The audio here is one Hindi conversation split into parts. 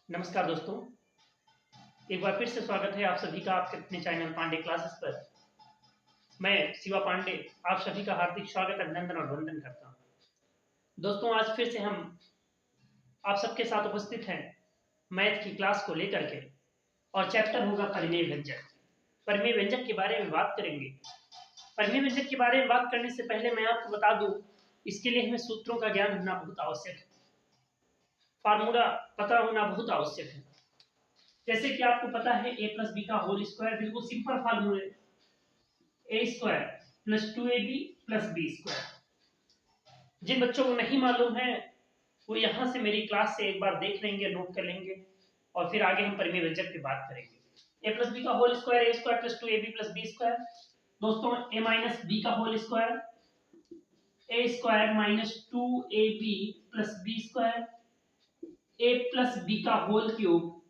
नमस्कार दोस्तों, एक बार फिर से स्वागत है आप सभी का आपके अपने चैनल पांडे क्लासेस पर। मैं शिवा पांडे आप सभी का हार्दिक स्वागत, अभिनंदन और वंदन करता हूं। दोस्तों, आज फिर से हम आप सबके साथ उपस्थित हैं मैथ की क्लास को लेकर के, और चैप्टर होगा परिमेय व्यंजक। परिमेय व्यंजक के बारे में बात करेंगे। परिमेय व्यंजक के बारे में बात करने से पहले मैं आपको बता दूं, इसके लिए हमें सूत्रों का ज्ञान होना बहुत आवश्यक है, फार्मूला पता होना बहुत आवश्यक है। जैसे कि आपको पता है a प्लस बी का होल स्क्वायर, बिल्कुल सिंपल फार्मूला है, A square plus 2ab plus B square. जिन बच्चों को नहीं मालूम है वो यहाँ से मेरी क्लास से एक बार देख लेंगे, नोट कर लेंगे, और फिर आगे हम परिमेय व्यंजक की बात करेंगे। a प्लस बी का whole square, A square plus 2ab plus B square. दोस्तों, a माइनस बी का whole square, A square minus 2ab plus B square. a plus B का whole cube,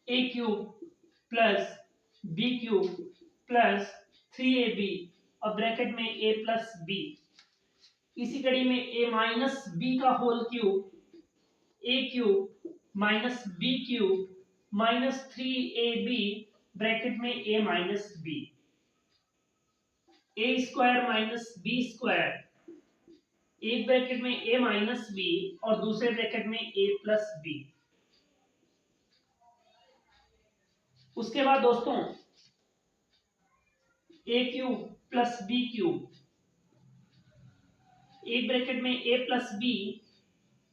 A cube plus B cube plus 3ab, और ब्रैकेट में a प्लस बी। इसी कड़ी में a माइनस बी का whole cube, A cube minus B cube minus 3ab, bracket में a minus B. A square minus B square, एक ब्रैकेट में a माइनस बी और दूसरे ब्रैकेट में a प्लस बी। उसके बाद दोस्तों, A cube plus B cube, एक ब्रैकेट में a प्लस बी,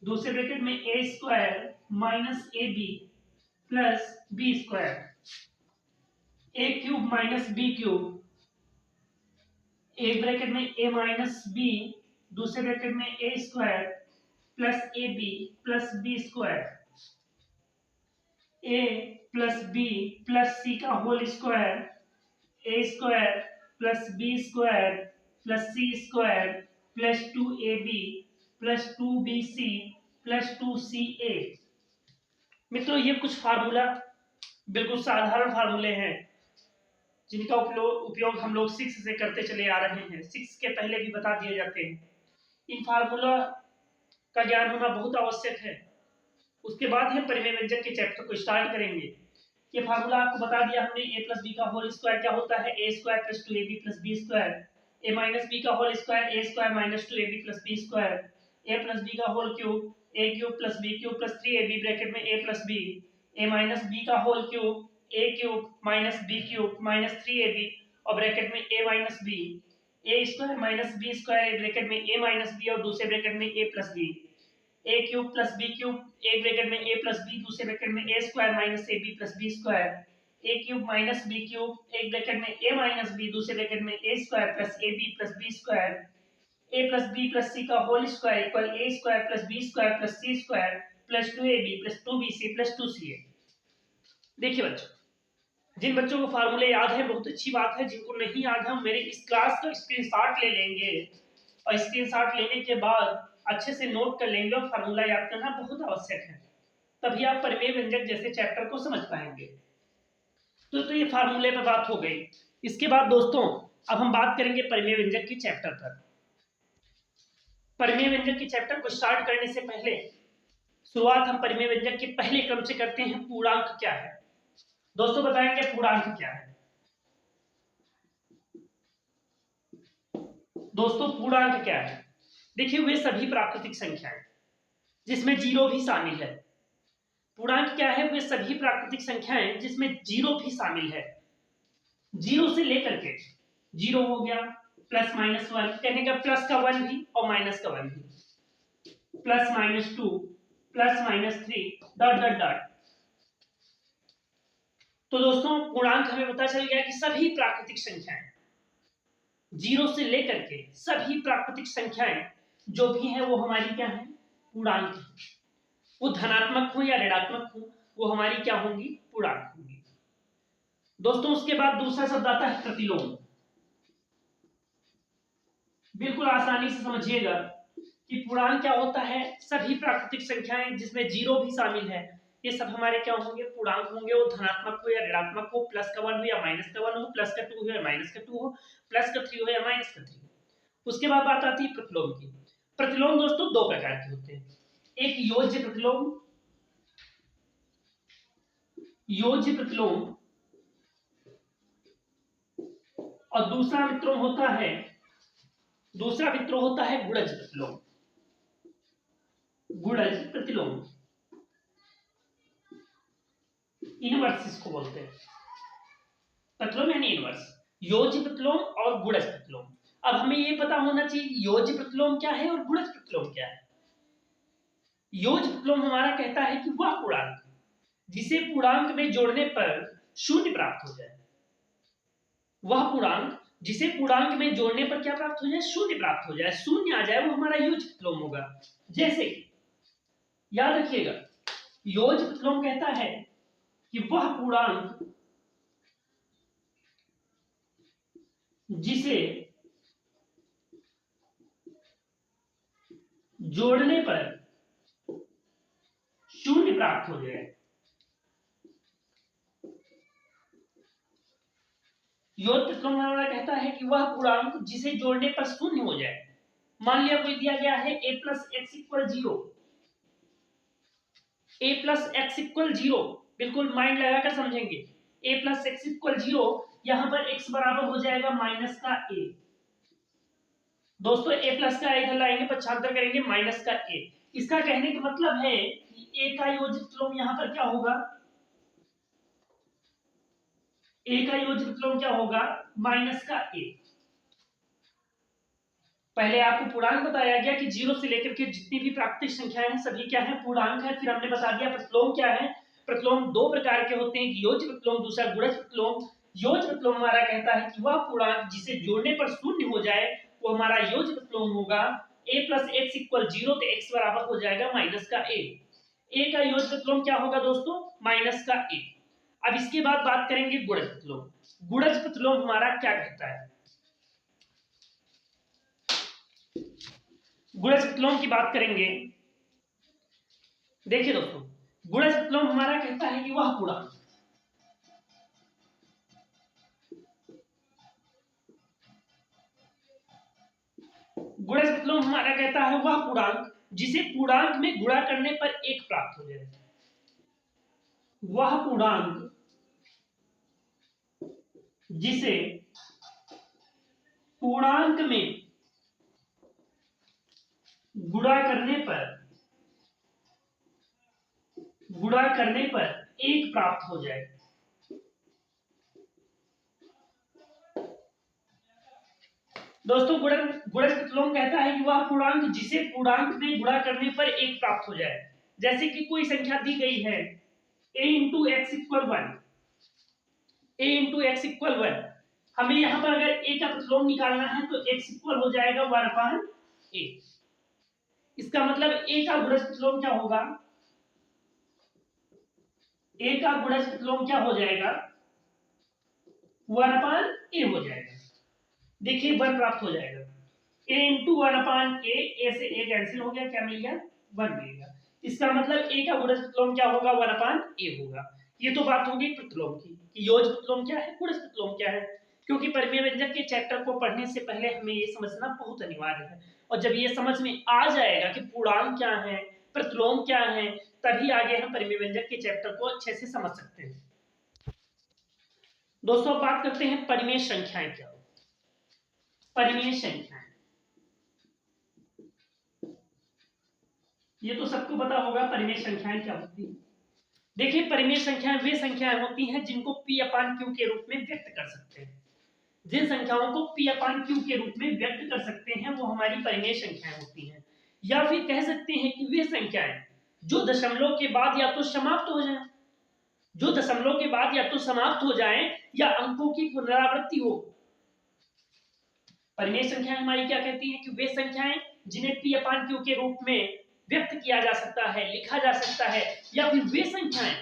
दूसरे ब्रैकेट में a square minus A B plus B square. A cube minus B cube, एक ब्रैकेट में a माइनस बी, दूसरे ब्रैकेट में a square plus A B plus B square. a plus B plus C का whole square, A square plus B square plus C square plus 2ab plus 2bc plus 2ca। मित्रों, ये कुछ फार्मूला बिल्कुल साधारण फार्मूले हैं जिनका उपयोग हम लोग 6 से करते चले आ रहे हैं। 6 के पहले भी बता दिए जाते हैं। इन फार्मूला का ज्ञान होना बहुत आवश्यक है। उसके बाद हम परिमेय व्यंजक के चैप्टर को स्टार्ट करेंगे। ये फार्मूला आपको बता दिया हमने, a प्लस बी का होल स्क्वायर क्या होता है, A square plus 2ab plus B square. A minus B का whole square, A square minus 2ab plus B square. A plus B का whole cube, A cube plus B cube plus 3ab, bracket में a plus B. A minus B का whole cube, A cube minus B cube minus 3ab, और ब्रैकेट में a minus B. A square minus B square, bracket में a माइनस बी और दूसरे ब्रैकेट में a plus B. A cube plus B cube, एक ब्रैकेट में a प्लस बी, दूसरे ब्रैकेट में a square minus A B plus B square. A cube minus B cube, एक ब्रैकेट में a माइनस बी, दूसरे ब्रैकेट में a square plus A B plus B square. a plus B plus C का whole square equal a square plus B square plus C square plus 2ab plus 2bc plus 2ca। देखिए बच्चों, जिन बच्चों को फार्मूले याद है बहुत अच्छी बात है, जिनको नहीं याद है मेरे इस क्लास का स्क्रीनशॉट ले लेंगे, और स्क्रीनशॉट लेने के बाद अच्छे से नोट कर लेंगे, और फार्मूला याद करना बहुत आवश्यक है, तभी आप परिमेय व्यंजक जैसे चैप्टर को समझ पाएंगे। तो ये फार्मूले पर बात हो गई। इसके बाद दोस्तों, अब हम बात करेंगे परिमेय व्यंजक के चैप्टर पर। परिमेय व्यंजक के चैप्टर को स्टार्ट करने से पहले शुरुआत हम परिमेय व्यंजक के पहले क्रम से करते हैं। पूर्णांक क्या है दोस्तों, बताएंगे पूर्णांक क्या है। दोस्तों, पूर्णांक क्या है? देखिए, वे सभी प्राकृतिक संख्याएं जिसमें जीरो भी शामिल है। पूर्णांक क्या है? वे सभी प्राकृतिक संख्याएं जिसमें जीरो भी शामिल है। जीरो से लेकर के, जीरो हो गया, प्लस माइनस वन, कहने का प्लस का वन भी और माइनस का वन भी, plus minus two, plus minus three, dot dot dot. तो दोस्तों, पूर्णांक हमें पता चल गया कि सभी प्राकृतिक संख्याएं, जीरो से लेकर के सभी प्राकृतिक संख्याएं जो भी हैं वो हमारी क्या है? पूर्णांक। वो धनात्मक हो या ऋणात्मक हो, वो हमारी क्या होंगी? पूर्णांक होंगी। दोस्तों, उसके बाद दूसरा शब्द आता है प्रतिलोम। बिल्कुल आसानी से समझिएगा कि पूर्णांक क्या होता है? सभी प्राकृतिक संख्याएं जिसमें जीरो भी शामिल है, ये सब हमारे क्या होंगे? पूर्णांक होंगे। वो धनात्मक हो या ऋणात्मक हो, प्लस का वन हो या माइनस का वन हो, प्लस का टू हो या माइनस का टू हो, प्लस का थ्री हो या माइनस का थ्री हो। उसके बाद बात आती है प्रतिलोम की। प्रतिलोम दोस्तों दो प्रकार के होते हैं, एक योज्य प्रतिलोम योज्य प्रतिलोम और दूसरा मित्रों होता है गुणज प्रतिलोम। गुणज प्रतिलोम इनवर्स इसको बोलते हैं। प्रतिलोम यानी इनवर्स, योज्य प्रतिलोम और गुणज प्रतिलोम। अब हमें ये पता होना चाहिए योज्य प्रतिलोम क्या है और गुणज प्रतिलोम क्या है। योज्य प्रतिलोम हमारा कहता है कि वह पूर्णांक जिसे पूर्णांक में जोड़ने पर शून्य प्राप्त हो जाए, वह पूर्णांक जिसे पूर्णांक में जोड़ने पर क्या प्राप्त हो जाए, शून्य प्राप्त हो जाए, शून्य आ जाए, वो हमारा योज्य प्रतिलोम होगा। जैसे याद रखिएगा, योज्य प्रतिलोम कहता है कि वह पूर्णांक जिसे जोड़ने पर शून्य प्राप्त हो जाए। योज्य प्रतिलोम हमारा कहता है कि वह पूर्णांक जिसे जोड़ने पर शून्य हो जाए। मान लिया कोई दिया गया है a plus x equal 0, a plus x equal 0, बिल्कुल माइंड लगाकर समझेंगे। a प्लस एक्स इक्वल 0, यहां पर x बराबर हो जाएगा माइनस का a। दोस्तों a प्लस का इधर लाएंगे, पक्षांतर करेंगे माइनस का a। इसका कहने का मतलब है कि a का योज्य प्रतिलोम यहां पर क्या होगा, a का योज्य प्रतिलोम क्या होगा, माइनस का a। पहले आपको पूर्णांक बताया गया कि 0 से लेकर के जितनी भी प्राकृतिक संख्याएं हैं सभी क्या है, पूर्णांक है। फिर हमने बता दिया प्रतिलोम क्या है। प्रतिलोम दो प्रकार के होते हैं, योज्य प्रतिलोम, दूसरा गुणज प्रतिलोम। योज्य प्रतिलोम हमारा कहता है कि वह पूर्णांक जिसे जोड़ने पर शून्य हो जाए वो हमारा योज्य प्रतिलोम होगा। a प्लस एक्स इक्वल 0, तो x बराबर हो जाएगा माइनस का a। a का योज्य प्रतिलोम क्या होगा दोस्तों, माइनस का a। अब इसके बाद बात करेंगे गुणज प्रतिलोम। गुणज प्रतिलोम हमारा क्या कहता है, गुणज प्रतिलोम की बात करेंगे। देखिए दोस्तों, गुणज प्रतिलोम हमारा कहता है कि वह पूर्णांक गुणज प्रतिलोम हमारा कहता है वह पूर्णांक जिसे पूर्णांक में गुणा करने पर एक प्राप्त हो जाए। वह पूर्णांक जिसे पूर्णांक में गुणा करने पर एक प्राप्त हो जाए। दोस्तों गुणज प्रतिलोम कहता है कि वह पूर्णांक जिसे पूर्णांक में गुणा करने पर एक प्राप्त हो जाए। जैसे कि कोई संख्या दी गई है a into x equal 1, a into x equal 1। हमें यहां पर अगर a का प्रतिलोम निकालना है तो x इक्वल हो जाएगा 1/a। इसका मतलब a का गुणज प्रतिलोम क्या होगा, a का गुणज प्रतिलोम क्या हो जाएगा, 1/a हो जाएगा। देखिए 1 प्राप्त हो जाएगा, a इंटू 1/a, a से a कैंसिल हो गया, क्या मिल गया, 1 मिल गया। इसका मतलब a का गुणज प्रतिलोम क्या होगा, 1/a होगा। ये तो बात होगी प्रतिलोम की कि योज्य प्रतिलोम क्या है, गुणज प्रतिलोम क्या है। क्योंकि परिमेय व्यंजक के चैप्टर को पढ़ने से पहले हमें ये समझना बहुत अनिवार्य है, और जब ये समझ में आ जाएगा कि पूर्णांक क्या है, प्रतिलोम क्या है, तभी आगे हम परिमेय व्यंजक के चैप्टर को अच्छे से समझ सकते हैं। दोस्तों बात करते हैं परिमेय संख्याएं क्या हो। परिमेय संख्याएं, ये तो सबको पता होगा परिमेय संख्याएं क्या होती है। देखिए परिमेय संख्याएं वे संख्याएं होती हैं जिनको p/q के रूप में व्यक्त कर सकते हैं। जिन संख्याओं को p/q के रूप में व्यक्त कर सकते हैं वो हमारी परिमेय संख्याएं होती हैं। या फिर कह सकते हैं कि वे संख्याएं जो दशमलव के बाद या तो समाप्त हो जाएं, जो दशमलव के बाद या तो समाप्त हो जाएं या अंकों की पुनरावृत्ति हो। परिमेय संख्याएं हमारी क्या कहती हैं कि वे संख्याएं जिन्हें p/q के रूप में व्यक्त किया जा सकता है, लिखा जा सकता है, या फिर वे संख्याएं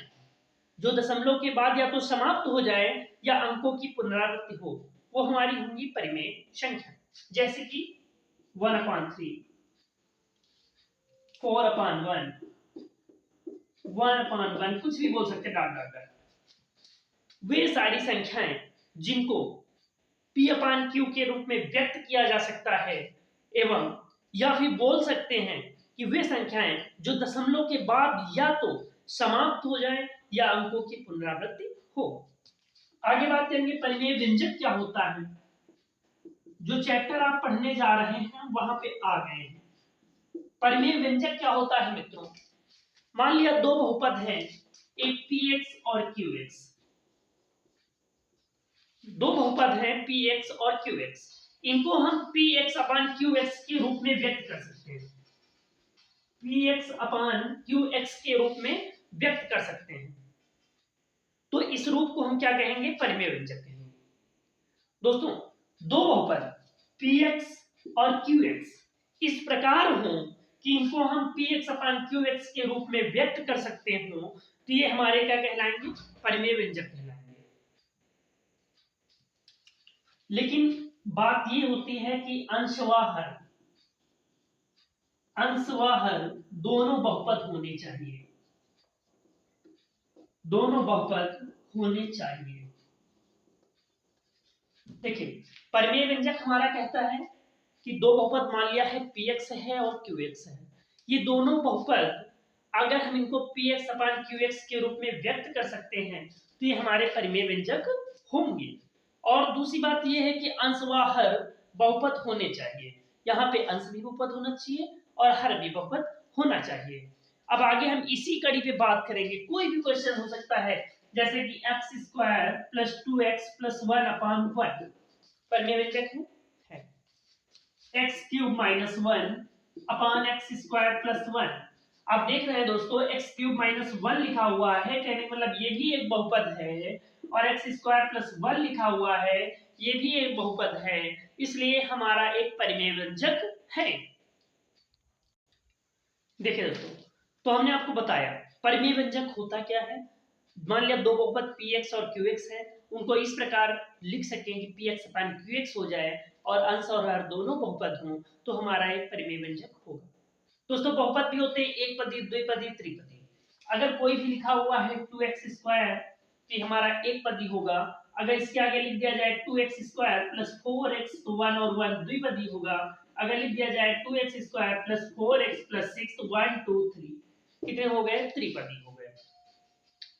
जो दशमलव के बाद या तो समाप्त हो जाए या अंकों की पुनरावृत्ति हो, वो हमारी होंगी परिमेय संख्या। जैसे कि 1/3, 4/1, 1/1, कुछ भी बोल सकते डाल डालकर। वे सारी संख्याएं जिनको p/q के रूप में व्यक्त किया जा सकता है, एवं या फिर बोल सकते हैं कि वे संख्याएं जो दशमलव के बाद या तो समाप्त हो जाए या अंकों की पुनरावृत्ति हो। आगे बात करेंगे परिमेय व्यंजक क्या होता है। जो चैप्टर आप पढ़ने जा रहे हैं वहां पे आ गए हैं। परिमेय व्यंजक क्या होता है मित्रों, मान लिया दो बहुपद हैं, एक px और qx, दो बहुपद हैं px और qx, इनको हम px अपान qx के रूप में व्यक्त कर सकते हैं, px अपान qx के रूप में व्यक्त कर सकते हैं। तो इस रूप को हम क्या कहेंगे, परिमेय व्यंजक कहेंगे। दोस्तों दो बहुपद px और qx इस प्रकार हो कि इनको हम px अपान qx के रूप में व्यक्त कर सकते हो, तो ये हमारे क्या कहलाएंगे, परिमेय व्यंजक कहलाएंगे। लेकिन बात ये होती है कि अंश व हर दोनों बहुपद होने चाहिए, दोनों बहुपद होने चाहिए। देखिए परिमेय व्यंजक हमारा कहता है कि दो बहुपद मान लिया है px है और qx है, ये दोनों बहुपद अगर हम इनको px अपान qx के रूप में व्यक्त कर सकते हैं तो ये हमारे परिमेय व्यंजक होंगे। और दूसरी बात ये है कि अंश व हर बहुपद होने चाहिए, यहाँ पे अंश भी बहुपद होना चाहिए और हर भी बहुपद होना चाहिए। अब आगे हम इसी कड़ी पे बात करेंगे, कोई भी क्वेश्चन हो सकता है, जैसे कि x square plus 2x plus 1 अपान 1 परिमेय व्यंजक है, x क्यूब माइनस 1 अपान एक्स स्क्वायर प्लस 1। आप देख रहे हैं दोस्तों x क्यूब माइनस 1 लिखा हुआ है, कहने का मतलब ये भी एक बहुपद है, और एक्स स्क्वायर प्लस 1 लिखा हुआ है, ये भी एक बहुपद है, इसलिए हमारा एक परिमेय व्यंजक है। देखिए दोस्तों, तो हमने आपको बताया परिमेय व्यंजक होता क्या है। मान लिया दो बहुपद px और qx है, उनको इस प्रकार लिख सकें कि px अपान qx हो जाए और अंश और हर दोनों बहुपद हों, तो हमारा एक परिमेय व्यंजक होगा। दोस्तों बहुपद भी होते हैं एक पदी, द्विपदी, त्रिपदी। अगर कोई भी लिखा हुआ है 2x स्क्वायर तो हमारा एक पदी होगा, अगर इसके आगे लिख दिया जाए 2x स्क्वायर प्लस 4x तो 1 और 1 द्विपदी होगा, अगर लिख दिया जाए 2x square plus 4x plus 6 तो 1 2 3 कितने हो गए, त्रिपदी हो गए।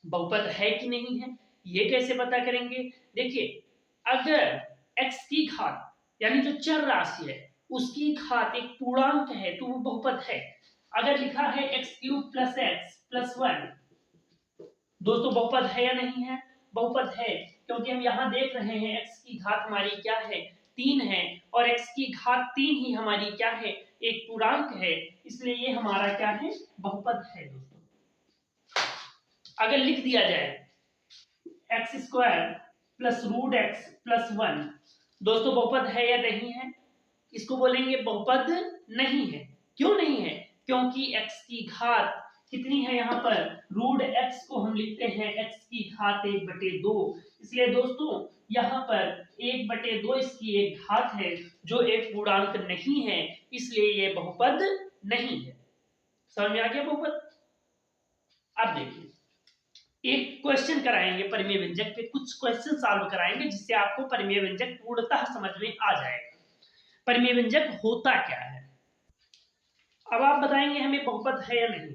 बहुपद है कि नहीं है ये कैसे पता करेंगे, देखिए अगर x की घात यानी जो चर राशि है उसकी घात एक पूर्णांक है तो वो बहुपद है। अगर लिखा है x cube plus x plus 1, दोस्तों बहुपद है या नहीं है, बहुपद है, क्योंकि हम यहाँ देख रहे हैं x की घात हमारी क्या है, 3 है, और x की घात 3 ही हमारी क्या है, एक पूर्णांक है, इसलिए ये हमारा क्या है, बहुपद है। दोस्तों अगर लिख दिया जाए x square plus root x plus 1, दोस्तों बहुपद है या नहीं है, इसको बोलेंगे बहुपद नहीं है। क्यों नहीं है, क्योंकि x की घात कितनी है, यहाँ पर रूट x को हम लिखते हैं x की घात 1/2, इसलिए दोस्तों यहाँ पर 1/2 इसकी एक घात है जो एक पूर्णांक नहीं है, इसलिए ये बहुपद नहीं है। समझ में आ गया बहुपद। अब देखिए एक क्वेश्चन कराएंगे परिमेय व्यंजक पे, कुछ क्वेश्चन सॉल्व कराएंगे जिससे आपको परिमेय व्यंजक पूर्णतः समझ में आ जाएगा परिमेय व्यंजक होता क्या है। अब आप बताएंगे हमें बहुपद है या नहीं,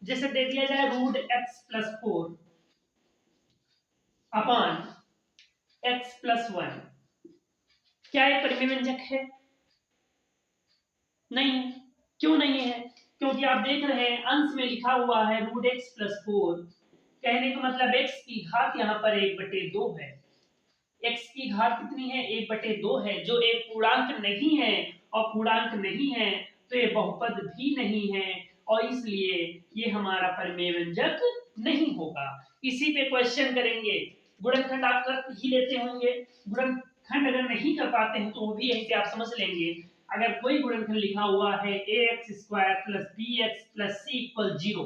जैसे दे दिया जाए रूट एक्स प्लस 4 अपान एक्स प्लस 1, क्या एक परिमेय व्यंजक है, नहीं है। क्यों नहीं है, क्योंकि आप देख रहे हैं अंश में लिखा हुआ है रूट एक्स प्लस 4, कहने का मतलब x की घात यहाँ पर 1/2 है, x की घात कितनी है, 1/2 है, जो एक पूर्णांक नहीं है, और पूर्णांक नहीं है तो ये बहुपद भी नहीं है, और इसलिए ये हमारा परिमेय व्यंजक नहीं होगा। इसी पे क्वेश्चन करेंगे, गुणनखंड आप कर ही लेते होंगे, गुणनखंड अगर नहीं कर पाते हैं तो वो भी यहीं से आप समझ लेंगे। अगर कोई गुणनखंड लिखा हुआ है ax square plus bx plus c equal 0,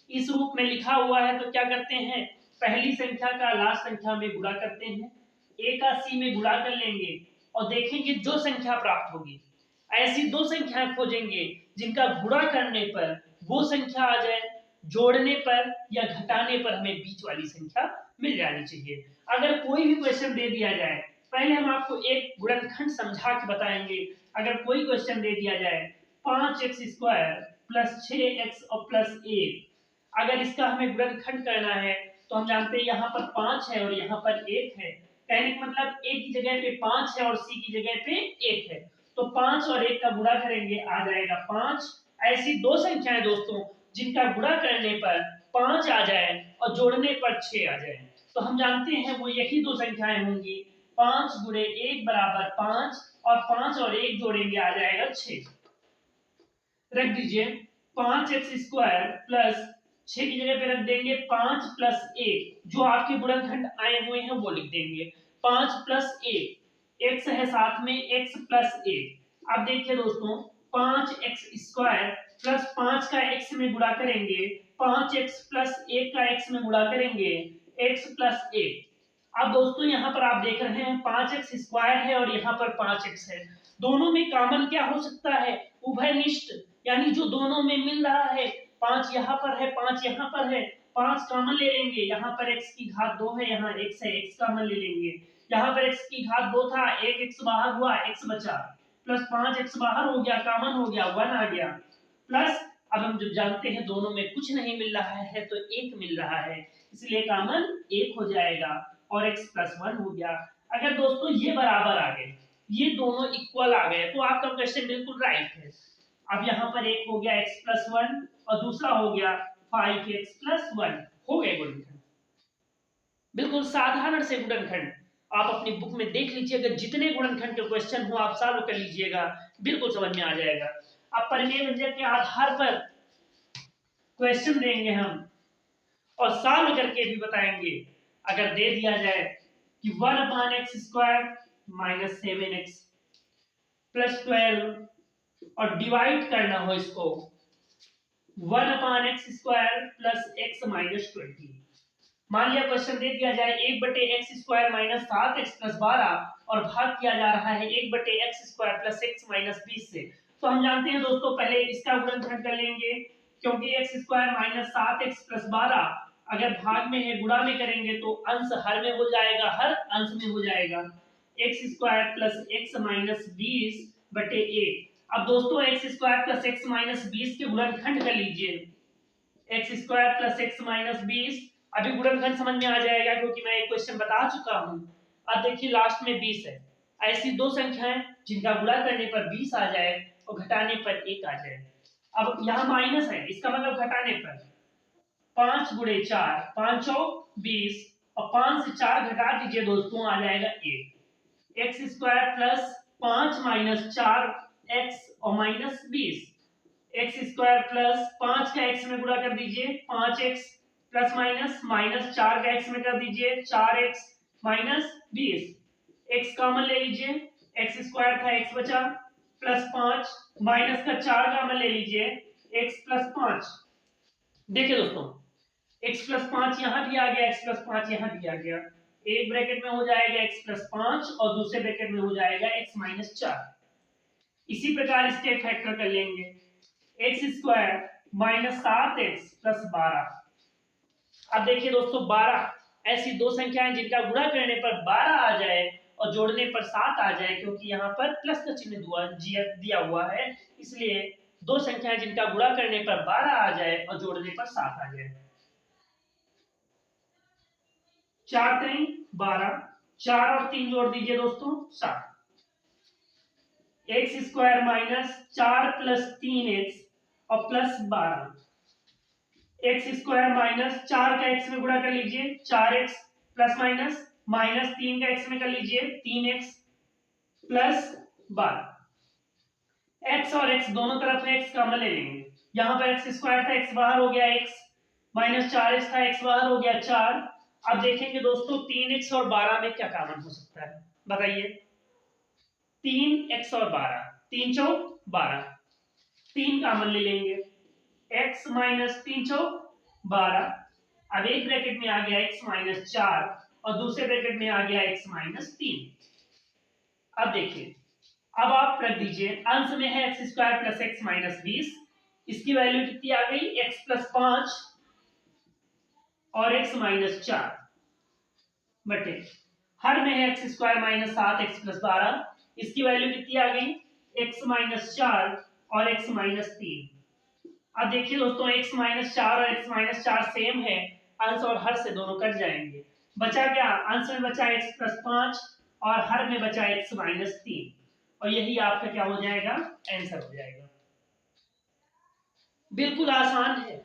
इस रूप में लिखा हुआ है तो क्या करते हैं, पहली संख्या का लास्ट संख्या में गुणा करते हैं, a का c में गुणा कर लेंगे और देखेंगे जो संख्या प्राप्त होगी, ऐसी दो संख्याएं खोजेंगे जिनका गुणा करने पर वो संख्या आ जाए, जोड़ने पर या घटाने पर हमें बीच वाली संख्या मिल जानी चाहिए। अगर कोई भी क्वेश्चन दे दिया जाए, पहले हम आपको एक गुणनखंड समझा के बताएंगे। अगर कोई क्वेश्चन दे दिया जाए 5x स्क्वायर प्लस 6x और प्लस 1, अगर इसका हमें गुणनखंड करना है तो हम जानते हैं यहाँ पर 5 है और यहाँ पर 1 है। कहने का मतलब a की जगह पे 5 है और c की जगह पे 1 है, तो 5 और 1 का गुणा करेंगे आ जाएगा 5। ऐसी दो संख्याएं दोस्तों जिनका गुणा करने पर 5 आ जाए और जोड़ने पर 6 आ जाए, तो हम जानते हैं वो यही दो संख्याएं होंगी। 5 गुणे 1 बराबर 5 और 5 और 1 जोड़ेंगे आ जाएगा 6। रख दीजिए 5x² प्लस 6 की जगह पे रख देंगे 5 प्लस 1, जो आपके गुणनखंड आए हुए हैं वो लिख देंगे 5 प्लस 1, x है साथ में x प्लस 1। अब देखिए दोस्तों 5x² प्लस 5 का x में गुणा करेंगे, 5x प्लस 1 का x में गुणा करेंगे x प्लस 1। अब दोस्तों यहाँ पर आप देख रहे हैं 5x² है और यहाँ पर 5x है, दोनों में कॉमन क्या हो सकता है, उभयनिष्ठ, यानी जो दोनों में मिल रहा है, 5 यहाँ पर है 5 यहाँ पर है, 5 कॉमन ले लेंगे, यहाँ पर x की घात 2 है, यहाँ x है, x कॉमन ले लेंगे, यहाँ पर x की घात 2 था, 1x बाहर हुआ, x बचा, प्लस 5x बाहर हो गया, कॉमन हो गया, 1 आ गया, प्लस अब हम जब जानते हैं दोनों में कुछ नहीं मिल रहा है तो 1 मिल रहा है, इसलिए कॉमन 1 हो जाएगा और x प्लस 1 हो गया। अगर दोस्तों ये बराबर आ गए, ये दोनों इक्वल आ गए, तो आपका क्वेश्चन बिल्कुल राइट है। अब यहाँ पर एक हो गया x प्लस 1 और दूसरा हो गया 5x प्लस 1, हो गए गुणनखंड। बिल्कुल साधारण से गुणनखंड, आप अपनी बुक में देख लीजिएगा, जितने गुणनखंड के क्वेश्चन हो आप सॉल्व कर लीजिएगा, बिल्कुल समझ में आ जाएगा। अब परिमेय व्यंजक के आधार पर क्वेश्चन देंगे हम और सॉल्व करके भी बताएंगे। अगर दे दिया जाए कि 1/x² माइनस 7x प्लस 12 और डिवाइड करना हो इसको 1/x² प्लस x माइनस 20, मान लिया क्वेश्चन दे दिया जाए 1/x² माइनस 7x प्लस 12 और भाग किया जा रहा है 1/x² प्लस x माइनस 20 से, तो हम जानते हैं दोस्तों पहले इसका गुणनखंड कर लेंगे, क्योंकि x² माइनस 7x प्लस 12 अगर भाग में है गुणा में करेंगे तो अंश हर में हो जाएगा, हर अंश में हो जाएगा, x² प्लस x माइनस 20 बटे 1। अब दोस्तों x² प्लस x माइनस 20 के गुणनखंड कर लीजिए, x² प्लस x माइनस 20, अभी गुणनखंड समझ में आ जाएगा क्योंकि मैं एक क्वेश्चन बता चुका हूं। अब देखिए लास्ट में 20 है, ऐसी दो संख्याएं जिनका गुणा करने पर 20 आ जाए और घटाने पर 1 आ जाए। अब यहाँ माइनस है, इसका मतलब घटाने पर 5 गुणे 4, 5 और 20 और 5 से 4 घटा दीजिए दोस्तों आ जाएगा 1। x² प्लस 5 माइनस 4x और माइनस 20, x² प्लस 5 का x में गुणा कर दीजिए 5x प्लस माइनस माइनस 4 का x में कर दीजिए 4x माइनस 20, x कॉमन ले लीजिए, x² था x बचा, प्लस 5 माइनस का 4 कॉमन ले लीजिए, x प्लस 5। देखिए दोस्तों x प्लस 5 यहाँ भी आ गया, x प्लस 5 यहाँ भी आ गया, एक ब्रैकेट में हो जाएगा x प्लस 5 और दूसरे ब्रैकेट में हो जाएगा x माइनस 4। इसी प्रकार इसके फैक्टर कर लेंगे, x² माइनस 7x प्लस 12। अब देखिए दोस्तों 12, ऐसी दो संख्याएं जिनका गुणा करने पर 12 आ जाए और जोड़ने पर 7 आ जाए, क्योंकि यहाँ पर प्लस का चिन्ह दिया हुआ है, इसलिए दो संख्याएं जिनका गुणा करने पर 12 आ जाए और जोड़ने पर 7 आ जाए। 4 3 12, 4 और 3 जोड़ दीजिए दोस्तों 7, x² माइनस 4 प्लस 3x और प्लस 12, x² माइनस 4 का x में गुणा कर लीजिए 4x प्लस माइनस माइनस 3 का x में कर लीजिए 3x प्लस 12, x और x दोनों तरफ है, x कॉमन ले लेंगे, यहाँ पर x² था x बाहर हो गया, x माइनस 4x था x बाहर हो गया 4। अब देखेंगे दोस्तों 3x और 12 में क्या कॉमन हो सकता है बताइए, 3x और 12, 3 चौक 12, 3 कॉमन ले लेंगे, x माइनस 3 चौक 12, अब एक ब्रैकेट में आ गया x माइनस 4 और दूसरे ब्रैकेट में आ गया x माइनस 3। अब देखिए अब आप रख दीजिए, अंश में है x² प्लस x माइनस 20, इसकी वैल्यू कितनी आ गई x प्लस 5 और x माइनस 4 बटे हर में है x² माइनस 7x प्लस 12, इसकी वैल्यू कितनी आ गई x माइनस 4 और x माइनस 3। अब देखिए दोस्तों, x माइनस 4 और x माइनस 4 सेम है, अंश और हर से दोनों कट जाएंगे। बचा क्या? अंश में बचा x प्लस 5 और हर में बचा x माइनस 3, और यही आपका क्या हो जाएगा? आंसर हो जाएगा। बिल्कुल आसान है।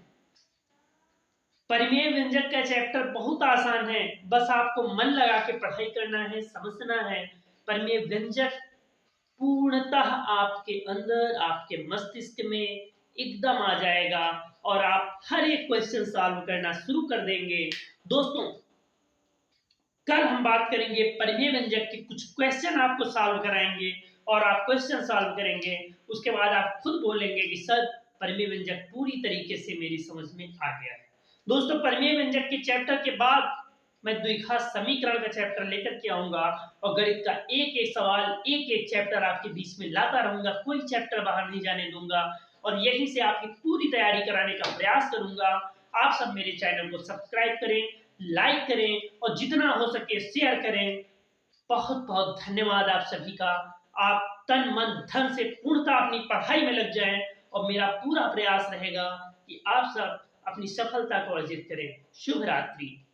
परिमेय व्यंजक का चैप्टर बहुत आसान है, बस आपको मन लगा के पढ़ाई करना है, समझना है। परिमेय व्यंजक पूर्णतः आपके अंदर, आपके मस्तिष्क में एकदम आ जाएगा और आप हर एक क्वेश्चन सॉल्व करना शुरू कर देंगे। दोस्तों, कल हम बात करेंगे परिमेय व्यंजक के कुछ क्वेश्चन आपको सॉल्व कराएंगे, और आप क्वेश्चन सॉल्व करेंगे, उसके बाद आप खुद बोलेंगे कि सर परिमेय व्यंजक पूरी तरीके से मेरी समझ में आ गया है। दोस्तों, परिमेय व्यंजक के चैप्टर के बाद मैं द्विघात समीकरण का चैप्टर लेकर के आऊंगा, और गणित का एक एक सवाल, एक एक चैप्टर आपके बीच में लाता रहूंगा, कोई चैप्टर बाहर नहीं जाने दूंगा, और यहीं से आपकी पूरी तैयारी कराने का प्रयास करूंगा। आप सब मेरे चैनल को सब्सक्राइब करें, लाइक करें, और जितना हो सके शेयर करें। बहुत बहुत धन्यवाद आप सभी का। आप तन मन धन से पूर्णतः अपनी पढ़ाई में लग जाएं, और मेरा पूरा प्रयास रहेगा कि आप सब अपनी सफलता को अर्जित करें। शुभ रात्रि।